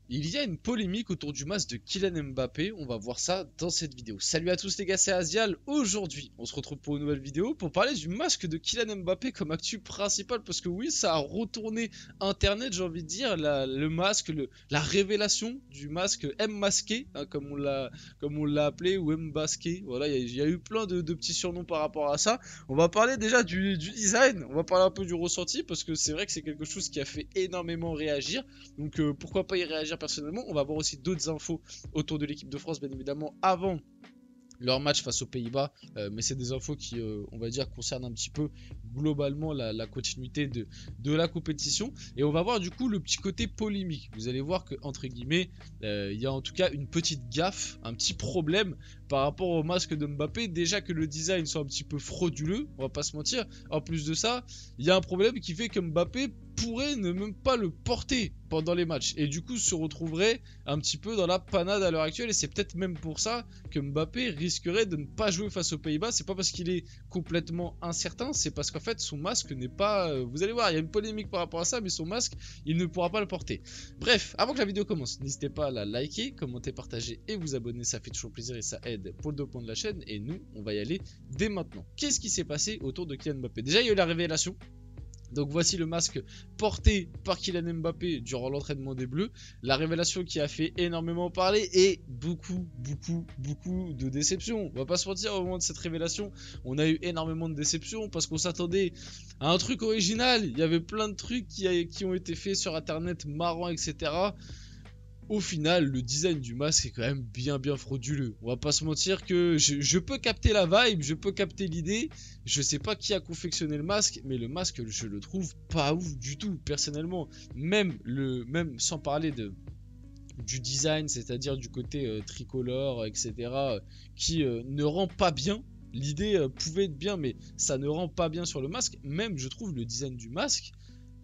Il y a une polémique autour du masque de Kylian Mbappé, on va voir ça dans cette vidéo. Salut à tous les gars, c'est Azial. Aujourd'hui, on se retrouve pour une nouvelle vidéo pour parler du masque de Kylian Mbappé comme actu principal parce que oui, ça a retourné internet, j'ai envie de dire, le masque, la révélation du masque M masqué, hein, comme on l'a appelé, ou M basqué. Voilà, il y a eu plein de petits surnoms par rapport à ça. On va parler déjà du design, on va parler un peu du ressenti parce que c'est vrai que c'est quelque chose qui a fait énormément réagir. Donc pourquoi pas y réagir personnellement. On va voir aussi d'autres infos autour de l'équipe de France, bien évidemment, avant leur match face aux Pays-Bas, mais c'est des infos qui, on va dire, concernent un petit peu globalement la continuité de la compétition. Et on va voir du coup le petit côté polémique. Vous allez voir que, entre guillemets, il y a en tout cas une petite gaffe, un petit problème par rapport au masque de Mbappé. Déjà que le design soit un petit peu frauduleux, on va pas se mentir. En plus de ça, il y a un problème qui fait que Mbappé pourrait ne même pas le porter pendant les matchs et du coup se retrouverait un petit peu dans la panade à l'heure actuelle, et c'est peut-être même pour ça que Mbappé risquerait de ne pas jouer face aux Pays-Bas. C'est pas parce qu'il est complètement incertain, c'est parce qu'en fait son masque n'est pas, vous allez voir, il y a une polémique par rapport à ça, mais son masque il ne pourra pas le porter. Bref, avant que la vidéo commence, n'hésitez pas à la liker, commenter, partager et vous abonner, ça fait toujours plaisir et ça aide pour le développement de la chaîne. Et nous on va y aller dès maintenant. Qu'est-ce qui s'est passé autour de Kylian Mbappé? Déjà il y a eu la révélation. Donc voici le masque porté par Kylian Mbappé durant l'entraînement des Bleus. La révélation qui a fait énormément parler et beaucoup de déceptions. On va pas se mentir, au moment de cette révélation, on a eu énormément de déceptions parce qu'on s'attendait à un truc original. Il y avait plein de trucs qui ont été faits sur internet, marrants, etc. Au final, le design du masque est quand même bien frauduleux. On va pas se mentir que je peux capter la vibe, je peux capter l'idée. Je sais pas qui a confectionné le masque, mais le masque, je le trouve pas ouf du tout, personnellement. Même sans parler du design, c'est-à-dire du côté tricolore, etc., qui ne rend pas bien. L'idée pouvait être bien, mais ça ne rend pas bien sur le masque. Même, je trouve, le design du masque,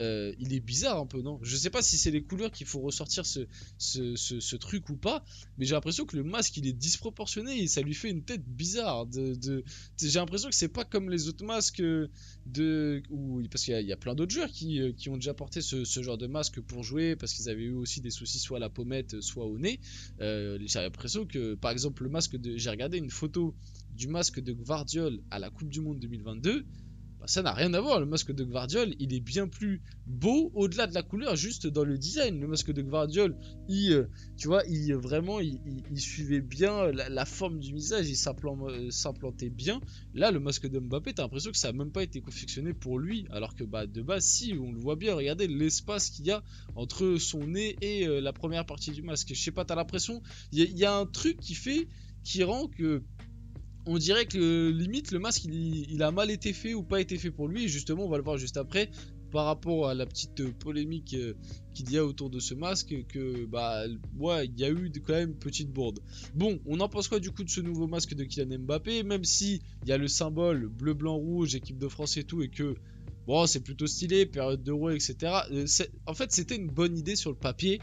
il est bizarre un peu, non? Je sais pas si c'est les couleurs qu'il faut ressortir ce truc ou pas, mais j'ai l'impression que le masque il est disproportionné et ça lui fait une tête bizarre. J'ai l'impression que c'est pas comme les autres masques parce qu'il y a plein d'autres joueurs qui ont déjà porté ce genre de masque pour jouer parce qu'ils avaient eu aussi des soucis soit à la pommette, soit au nez. J'ai l'impression que, par exemple, j'ai regardé une photo du masque de Gvardiol à la Coupe du Monde 2022. Ça n'a rien à voir, le masque de Gvardiol il est bien plus beau au-delà de la couleur, juste dans le design. Le masque de Gvardiol tu vois, il suivait bien la forme du visage, il s'implantait bien. Là le masque de Mbappé, t'as l'impression que ça n'a même pas été confectionné pour lui, alors que bah de base si, on le voit bien, regardez l'espace qu'il y a entre son nez et la première partie du masque. Je sais pas, t'as l'impression, il y a un truc qui rend que on dirait que limite le masque il a mal été fait ou pas été fait pour lui. Et justement on va le voir juste après par rapport à la petite polémique qu'il y a autour de ce masque, que bah ouais, il y a eu quand même une petite bourde. Bon, on en pense quoi du coup de ce nouveau masque de Kylian Mbappé? Même si il y a le symbole bleu blanc rouge, équipe de France et tout, et que bon c'est plutôt stylé, période d'Euro, etc. En fait c'était une bonne idée sur le papier,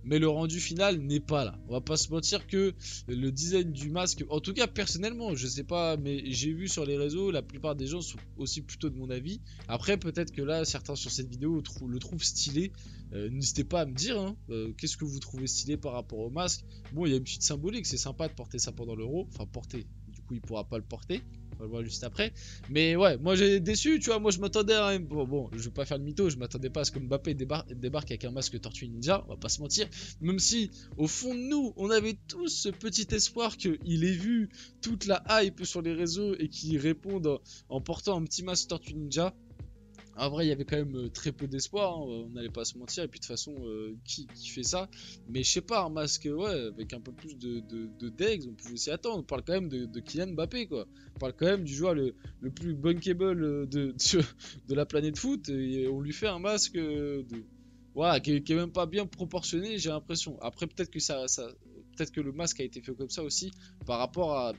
mais le rendu final n'est pas là. On va pas se mentir que le design du masque, en tout cas personnellement, je sais pas, mais j'ai vu sur les réseaux, la plupart des gens sont aussi plutôt de mon avis. Après peut-être que là, certains sur cette vidéo le trouvent stylé. N'hésitez pas à me dire, hein, qu'est-ce que vous trouvez stylé par rapport au masque. Bon, il y a une petite symbolique, c'est sympa de porter ça pendant l'Euro, enfin porter, du coup il pourra pas le porter. On va le voir juste après. Mais ouais, moi j'ai déçu, tu vois. Moi je m'attendais à bon, je vais pas faire le mytho, je m'attendais pas à ce que Mbappé débarque avec un masque Tortue Ninja, on va pas se mentir. Même si, au fond de nous, on avait tous ce petit espoir qu'il ait vu toute la hype sur les réseaux et qu'il réponde en portant un petit masque Tortue Ninja. En vrai, il y avait quand même très peu d'espoir, hein, on n'allait pas se mentir. Et puis de toute façon, qui fait ça? Mais je sais pas, un masque, ouais, avec un peu plus de degs, on pouvait s'y attendre. On parle quand même de Kylian Mbappé, quoi. On parle quand même du joueur le plus bunkable de la planète foot. Et on lui fait un masque voilà, qui est même pas bien proportionné, j'ai l'impression. Après, peut-être que peut-être que le masque a été fait comme ça aussi par rapport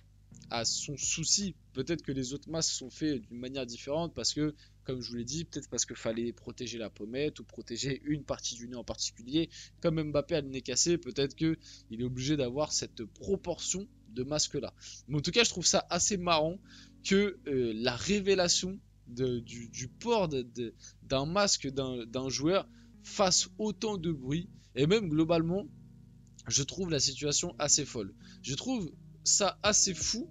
à son souci. Peut-être que les autres masques sont faits d'une manière différente parce que, comme je vous l'ai dit, peut-être parce qu'il fallait protéger la pommette ou protéger une partie du nez en particulier. Comme Mbappé a le nez cassé, peut-être qu'il est obligé d'avoir cette proportion de masque là. Mais en tout cas, je trouve ça assez marrant que la révélation du port d'un masque d'un joueur fasse autant de bruit. Et même globalement, je trouve la situation assez folle. Je trouve ça assez fou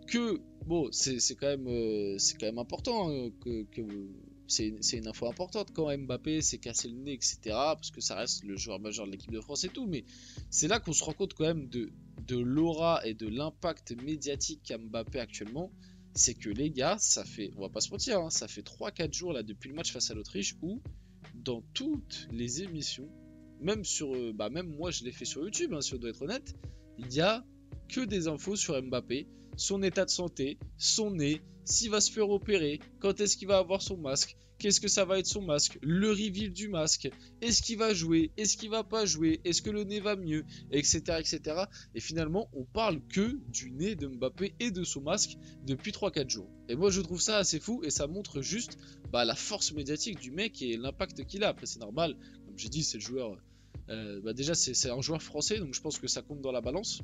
que, bon, c'est quand même important que c'est une info importante quand Mbappé s'est cassé le nez, etc. Parce que ça reste le joueur majeur de l'équipe de France et tout. Mais c'est là qu'on se rend compte quand même de l'aura et de l'impact médiatique qu'a Mbappé actuellement. C'est que les gars, ça fait, on va pas se mentir, hein, ça fait 3-4 jours là depuis le match face à l'Autriche où dans toutes les émissions, même sur, même moi je l'ai fait sur YouTube, hein, si on doit être honnête, il y a que des infos sur Mbappé, son état de santé, son nez, s'il va se faire opérer, quand est-ce qu'il va avoir son masque, qu'est-ce que ça va être son masque, le reveal du masque, est-ce qu'il va jouer, est-ce qu'il va pas jouer, est-ce que le nez va mieux, etc., etc. Et finalement, on parle que du nez de Mbappé et de son masque depuis 3-4 jours. Et moi, je trouve ça assez fou et ça montre juste la force médiatique du mec et l'impact qu'il a. Après, c'est normal, comme j'ai dit, c'est le joueur. Déjà, c'est un joueur français, donc je pense que ça compte dans la balance.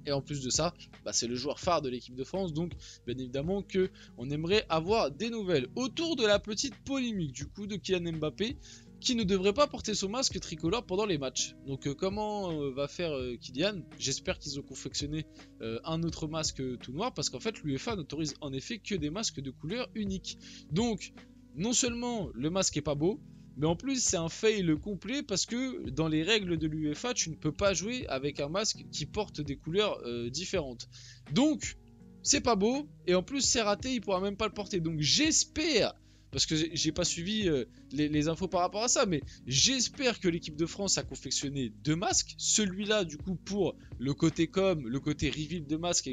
Et en plus de ça, c'est le joueur phare de l'équipe de France, donc bien évidemment que on aimerait avoir des nouvelles autour de la petite polémique du coup de Kylian Mbappé qui ne devrait pas porter son masque tricolore pendant les matchs. Donc comment va faire Kylian? J'espère qu'ils ont confectionné un autre masque tout noir parce qu'en fait l'UEFA n'autorise en effet que des masques de couleur unique. Donc non seulement le masque est pas beau, mais en plus, c'est un fail complet parce que dans les règles de l'UEFA, tu ne peux pas jouer avec un masque qui porte des couleurs différentes. Donc, c'est pas beau et en plus, c'est raté, il pourra même pas le porter. Donc, j'espère, parce que j'ai pas suivi les infos par rapport à ça, mais j'espère que l'équipe de France a confectionné 2 masques. Celui-là, du coup, pour le côté com, le côté reveal de masque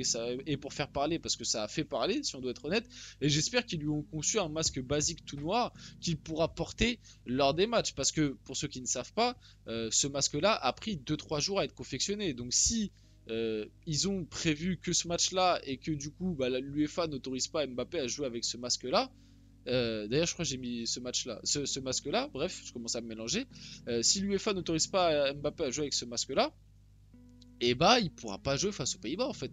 et pour faire parler, parce que ça a fait parler, si on doit être honnête. Et j'espère qu'ils lui ont conçu un masque basique tout noir qu'il pourra porter lors des matchs. Parce que, pour ceux qui ne savent pas, ce masque-là a pris 2-3 jours à être confectionné. Donc, si ils ont prévu que ce match-là et que du coup l'UEFA n'autorise pas Mbappé à jouer avec ce masque-là. D'ailleurs, je crois que j'ai mis ce match-là, ce masque-là. Bref, je commence à me mélanger. Si l'UEFA n'autorise pas Mbappé à jouer avec ce masque-là, et il pourra pas jouer face aux Pays-Bas en fait.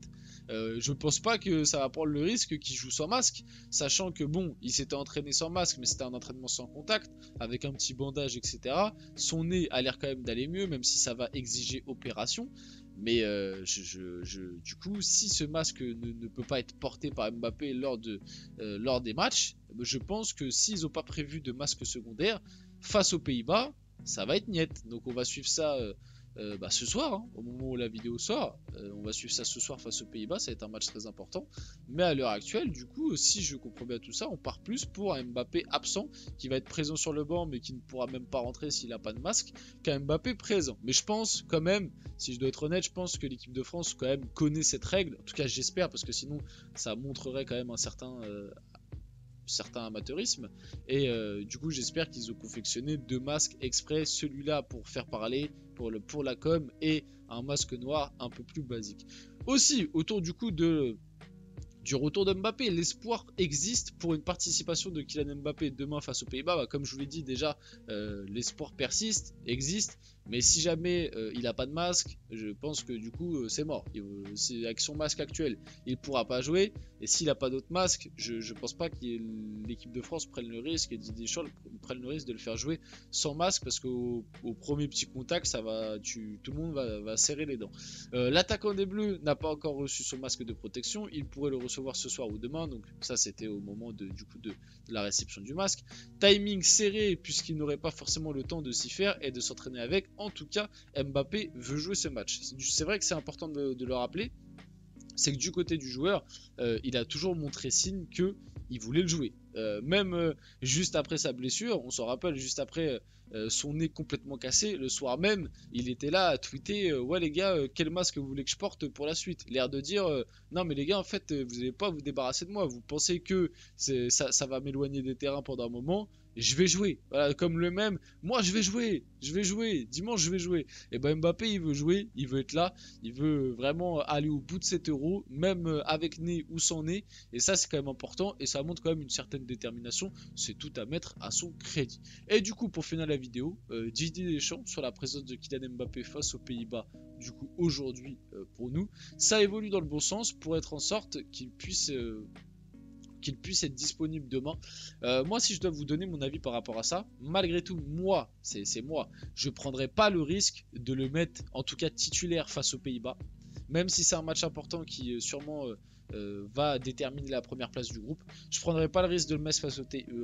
Je pense pas que ça va prendre le risque qu'il joue sans masque, sachant que bon, il s'était entraîné sans masque, mais c'était un entraînement sans contact, avec un petit bandage, etc. Son nez a l'air quand même d'aller mieux, même si ça va exiger opération. Mais du coup, si ce masque ne peut pas être porté par Mbappé lors des matchs, je pense que s'ils n'ont pas prévu de masque secondaire face aux Pays-Bas, ça va être niet. Donc on va suivre ça ce soir, hein, au moment où la vidéo sort. On va suivre ça ce soir face aux Pays-Bas, ça va être un match très important. Mais à l'heure actuelle, du coup, si je comprends bien tout ça, on part plus pour un Mbappé absent qui va être présent sur le banc mais qui ne pourra même pas rentrer s'il n'a pas de masque, qu'un Mbappé présent. Mais je pense quand même, si je dois être honnête, je pense que l'équipe de France quand même connaît cette règle. En tout cas, j'espère, parce que sinon ça montrerait quand même un certain amateurisme. Et du coup, j'espère qu'ils ont confectionné 2 masques exprès, celui-là pour faire parler, pour la com, et un masque noir un peu plus basique. Aussi, autour du coup du retour de Mbappé, l'espoir existe pour une participation de Kylian Mbappé demain face aux Pays-Bas. Comme je vous l'ai dit déjà, l'espoir persiste, existe. Mais si jamais il n'a pas de masque, je pense que du coup c'est mort. Avec son masque actuel, il ne pourra pas jouer. Et s'il n'a pas d'autre masque, je ne pense pas que l'équipe de France prenne le risque et Didier Deschamps prenne le risque de le faire jouer sans masque, parce qu'au premier petit contact, tout le monde va serrer les dents. L'attaquant des Bleus n'a pas encore reçu son masque de protection. Il pourrait le recevoir ce soir ou demain. Donc ça, c'était au moment de la réception du masque. Timing serré, puisqu'il n'aurait pas forcément le temps de s'y faire et de s'entraîner avec. En tout cas, Mbappé veut jouer ce match. C'est vrai que c'est important de le rappeler. C'est que du côté du joueur, il a toujours montré signe qu'il voulait le jouer. Même juste après sa blessure, on s'en rappelle, juste après son nez complètement cassé, le soir même, il était là à tweeter ouais les gars, quel masque vous voulez que je porte pour la suite? L'air de dire non mais les gars, en fait, vous n'allez pas vous débarrasser de moi. Vous pensez que ça va m'éloigner des terrains pendant un moment? Je vais jouer. Voilà, comme le même, moi je vais jouer, dimanche je vais jouer. Et Mbappé il veut jouer, il veut être là, il veut vraiment aller au bout de cet euro, même avec nez ou sans nez. Et ça c'est quand même important et ça montre quand même une certaine détermination. C'est tout à mettre à son crédit. Et du coup, pour finir la vidéo, Didier Deschamps sur la présence de Kylian Mbappé face aux Pays-Bas, du coup aujourd'hui pour nous, ça évolue dans le bon sens pour être en sorte qu'il puisse qu'il puisse être disponible demain. Moi, si je dois vous donner mon avis par rapport à ça, malgré tout, moi, c'est moi, je prendrais pas le risque de le mettre, en tout cas titulaire face aux Pays-Bas. Même si c'est un match important qui sûrement va déterminer la première place du groupe, je prendrais pas le risque de le mettre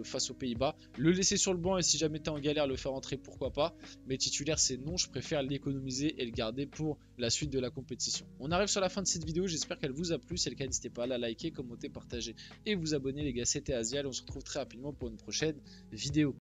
face aux Pays-Bas. Le laisser sur le banc et si jamais t'es en galère, le faire entrer, pourquoi pas. Mais titulaire, c'est non, je préfère l'économiser et le garder pour la suite de la compétition. On arrive sur la fin de cette vidéo, j'espère qu'elle vous a plu. Si c'est le cas, n'hésitez pas à la liker, commenter, partager et vous abonner les gars. C'était Azial, on se retrouve très rapidement pour une prochaine vidéo.